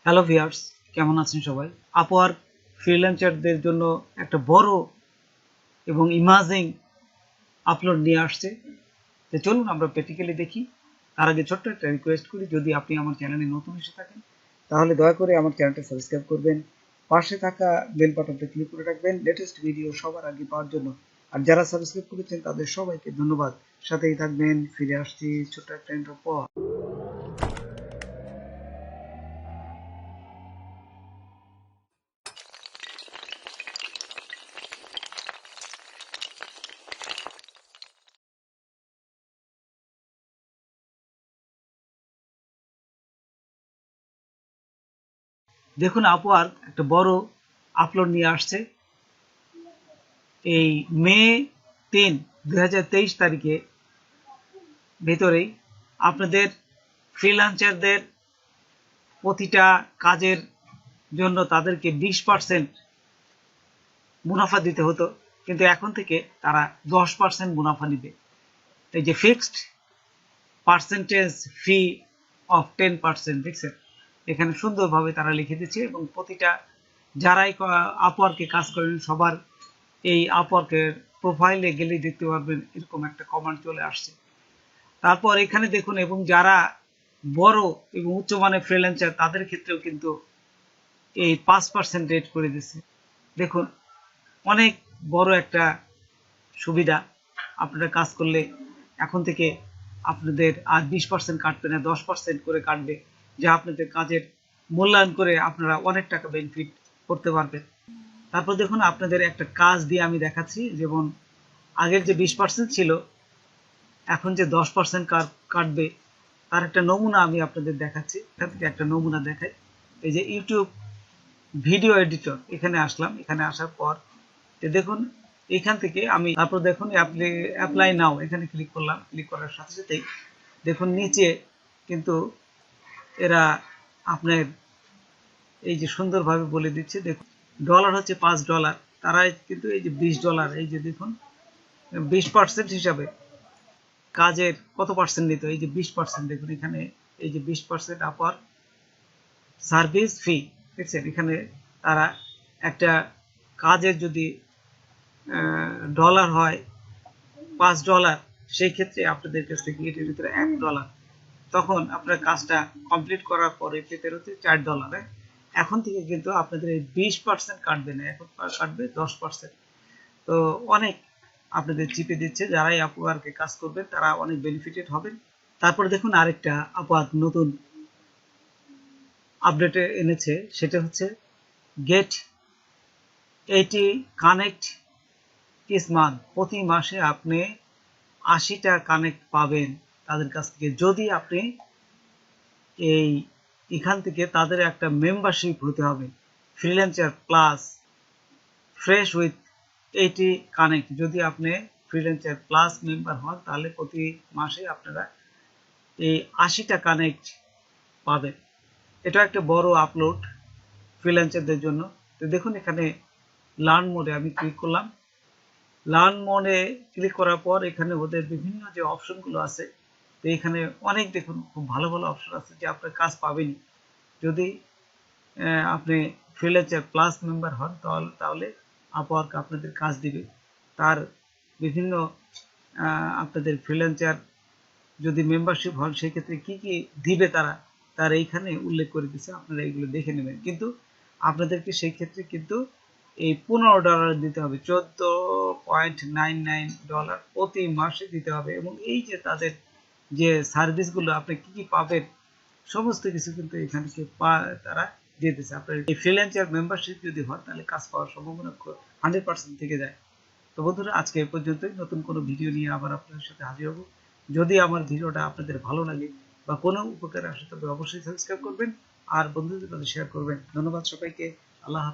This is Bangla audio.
হ্যালো ভিউয়ার্স, কেমন আছেন সবাই? আপওয়ার্ক ফ্রিল্যান্সারদের জন্য একটা বড় এবং ইমাজিং আপলোড নিয়ে আসছে। তো চলুন আমরা প্র্যাকটিক্যালি দেখি। তার আগে ছোট্ট একটা রিকোয়েস্ট করি, যদি আপনি আমার চ্যানেলে নতুন এসে থাকেন তাহলে দয়া করে আমার চ্যানেলটা সাবস্ক্রাইব করবেন, পাশে থাকা বেল বাটনটা ক্লিক করে রাখবেন লেটেস্ট ভিডিও সবার আগে পাওয়ার জন্য। আর যারা সাবস্ক্রাইব করেছেন তাদের সবাইকে ধন্যবাদ। সাথেই থাকবেন। ফিরে আসছি ছোট্ট একটা ইন্ট্রো পর। দেখুন, আপওয়ার্ক একটা বড় আপলোড নিয়ে আসছে। এই মে 3, 2023 তারিখে ভেতরেই আপনাদের ফ্রিল্যান্সারদের প্রতিটা কাজের জন্য তাদেরকে 20% মুনাফা দিতে হতো, কিন্তু এখন থেকে তারা 10% মুনাফা নিবে। এই যে ফিক্সড পার্সেন্টেজ ফি অফ 10%, দেখছেন এখানে সুন্দরভাবে তারা লিখে দিচ্ছে। এবং প্রতিটা যারাই আপওয়ার্কে কাজ করেন সবার এই আপওয়ার্কের প্রোফাইলে গেলেই দেখতে পারবেন এরকম একটা কমান্ড চলে আসছে। তারপর এখানে দেখুন, এবং যারা বড় এবং উচ্চমানের ফ্রিল্যান্সার তাদের ক্ষেত্রেও কিন্তু এই 5% রেট করে দিচ্ছে। দেখুন, অনেক বড় একটা সুবিধা। আপনারা কাজ করলে এখন থেকে আপনাদের আর 20% কাটবে না, 10% করে কাটবে, যা আপনাদের কাজের মূল্যায়ন করে আপনারা অনেক টাকা বেনিফিট করতে পারবেন। তারপর দেখুন, আপনাদের একটা কাজ দিয়ে আমি দেখাচ্ছি। যেমন আগের যে 20% ছিল, এখন যে 10% কাটবে, তার একটা নমুনা আমি আপনাদের দেখাচ্ছি। এখান থেকে একটা নমুনা দেখাই। এই যে ইউটিউব ভিডিও এডিটর, এখানে আসলাম। এখানে আসার পর দেখুন, এখান থেকে আমি তারপর দেখুন অ্যাপ্লাই নাও, এখানে ক্লিক করলাম। ক্লিক করার সাথে সাথেই দেখুন নিচে কিন্তু এরা আপনার এই যে সুন্দরভাবে বলে দিচ্ছে। দেখুন, ডলার হচ্ছে $5, তারা কিন্তু এই যে $20, এই যে দেখুন 20% হিসাবে কাজের কত পার্সেন্ট নিত, এই যে 20%। দেখুন এখানে এই যে 20% আপার সার্ভিস ফি, দেখছেন এখানে তারা একটা কাজের যদি ডলার হয় $5, সেই ক্ষেত্রে আপনাদের কাছ থেকে এটির ভিতরে $1, তখন আপনার কাজটা কমপ্লিট করার পরে পেতে হচ্ছে $4। এখন থেকে কিন্তু আপনাদের এই 20% কাটবে না, এখন কাটবে 10%। তো অনেক আপনাদের চিপে দিচ্ছে। যারাই আপওয়ার্কে কাজ করবেন তারা অনেক বেনিফিটেড হবেন। তারপরে দেখুন, আরেকটা আপওয়ার্ক নতুন আপডেটে এনেছে, সেটা হচ্ছে গেট 80 কানেক্ট ইস মান্থ। প্রতি মাসে আপনি 80টা কানেক্ট পাবেন তাদের কাছ থেকে, যদি আপনি এখান থেকে তাদের একটা মেম্বারশিপ হতে হবে, freelancer plus fresh with 80 connect. যদি আপনি ফ্রিল্যান্সার প্লাস মেম্বার হন তাহলে প্রতি মাসে আপনারা এই 80টা কানেক্ট পাবেন। এটা একটা বড় আপলোড ফ্রিল্যান্সারদের জন্য। তো দেখুন, এখানে লার্ন মোডে আমি ক্লিক করলাম। লার্ন মোডে ক্লিক করার পর এখানে ওদের বিভিন্ন যে অপশনগুলো আছে, তো এখানে অনেক দেখুন খুব ভালো ভালো অপশন আছে যে আপনার কাজ পাবেনই যদি আপনি ফ্রিল্যান্সার প্লাস মেম্বার হন। তাহলে আপওয়ার্ক আপনাদের কাজ দিবে। তার বিভিন্ন আপনাদের ফ্রিল্যান্সার যদি মেম্বারশিপ হন সেক্ষেত্রে কি কি দিবে তার এইখানে উল্লেখ করে দিচ্ছে, আপনারা এইগুলো দেখে নেবেন। কিন্তু আপনাদেরকে সেই ক্ষেত্রে কিন্তু এই $15 দিতে হবে, $14.99 প্রতি মাসে দিতে হবে। এবং এই যে তাদের যে সার্ভিসগুলো আপনি কি কি পাবেন সমস্ত কিছু কিন্তু এখানে তারা দিয়ে দিচ্ছে। আপনার এই ফ্রিল্যান্সার মেম্বারশিপ যদি হয় তাহলে কাজ পাওয়ার সম্ভাবনা 100% থেকে যায়। তো বন্ধুরা, আজকে এই পর্যন্তই। নতুন কোনো ভিডিও নিয়ে আবার আপনাদের সাথে হাজির হব। যদি আমার ভিডিওটা আপনাদের ভালো লাগে বা কোনো উপকারে আসে তবে অবশ্যই সাবস্ক্রাইব করবেন আর বন্ধুদের সাথে শেয়ার করবেন। ধন্যবাদ সবাইকে। আল্লাহ হাফেজ।